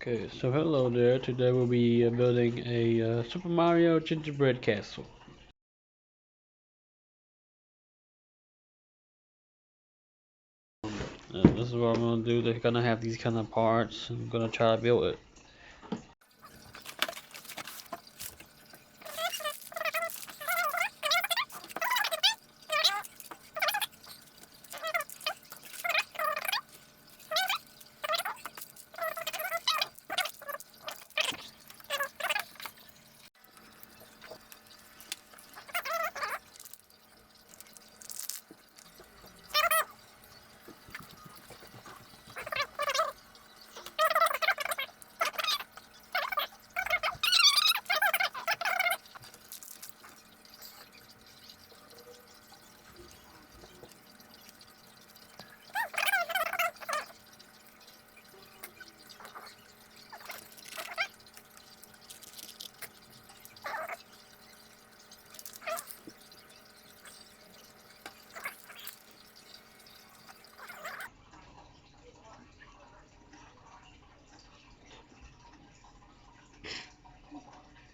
Okay, so hello there. Today we'll be building a Super Mario Gingerbread Castle. This is what I'm gonna do. They're gonna have these kind of parts. I'm gonna try to build it.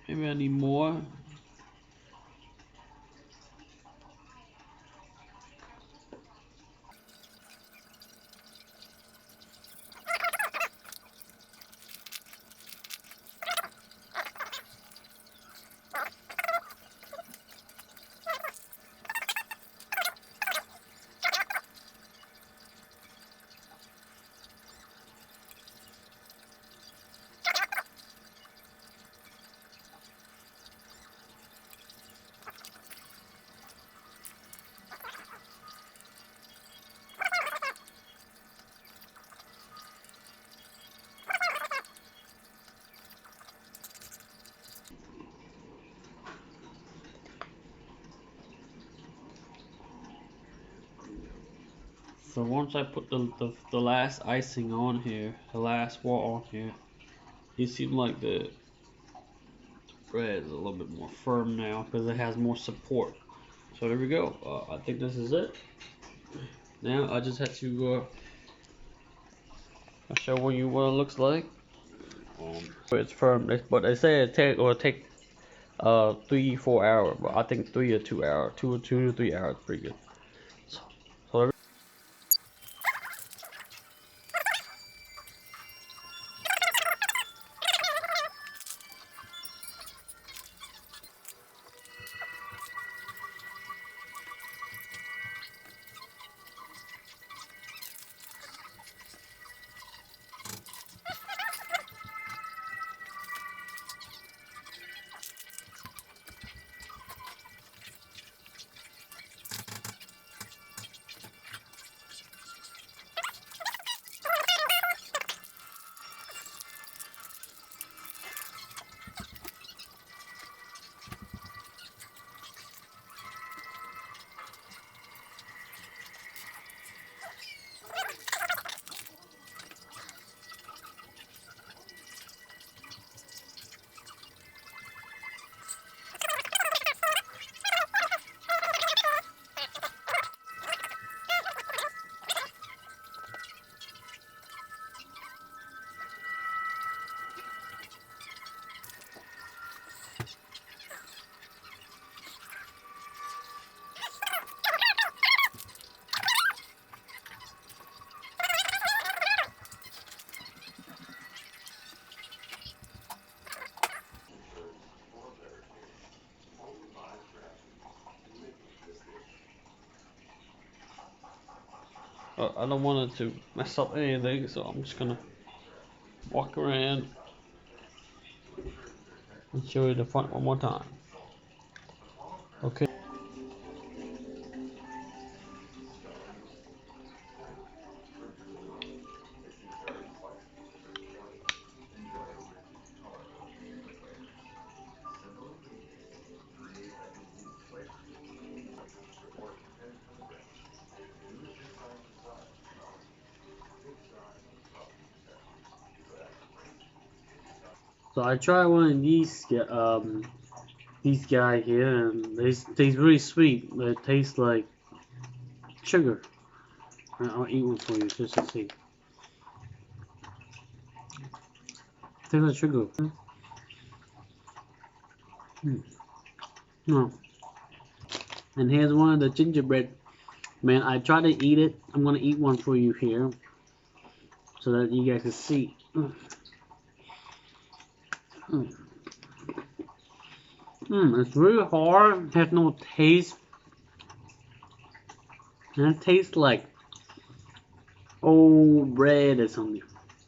Maybe I need more. So once I put the last icing on here, the last wall on here, it seems like the bread is a little bit more firm now because it has more support. So there we go. I think this is it. Now I just have to show you what it looks like. It's firm, but they say it take 3-4 hours, but I think 3 or 2 hours, 2 to 3 hours, pretty good. So, so I don't want it to mess up anything, so I'm just gonna walk around and show you the front one more time. Okay. So I tried one of these guy here, and they taste really sweet, but it tastes like sugar. I'll eat one for you just to see. Tastes like sugar. No. And here's one of the gingerbread. Man, I tried to eat it. I'm gonna eat one for you here, so that you guys can see. It's really hard. It has no taste. And it tastes like old bread or something.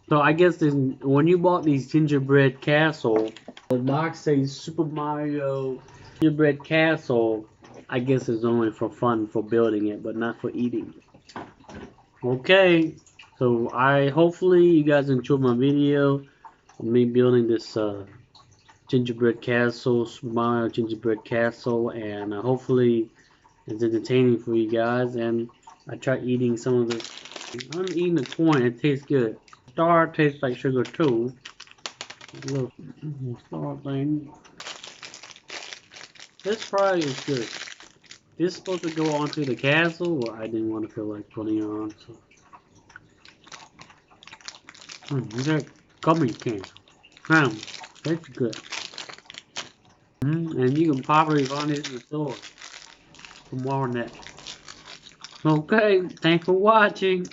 So I guess when you bought these gingerbread castle, the box says Super Mario gingerbread castle. I guess it's only for fun, for building it, but not for eating. Okay, so hopefully you guys enjoyed my video of me building this gingerbread castle, Super Mario gingerbread castle, and hopefully it's entertaining for you guys. And I tried eating some of this. I'm eating the corn. It tastes good. Star tastes like sugar too. A little star thing. This probably is good. This is supposed to go onto the castle, but I didn't want to feel like putting it on. So, these are gummy cans. That's good. And you can probably find it in the store tomorrow night. Okay, thanks for watching.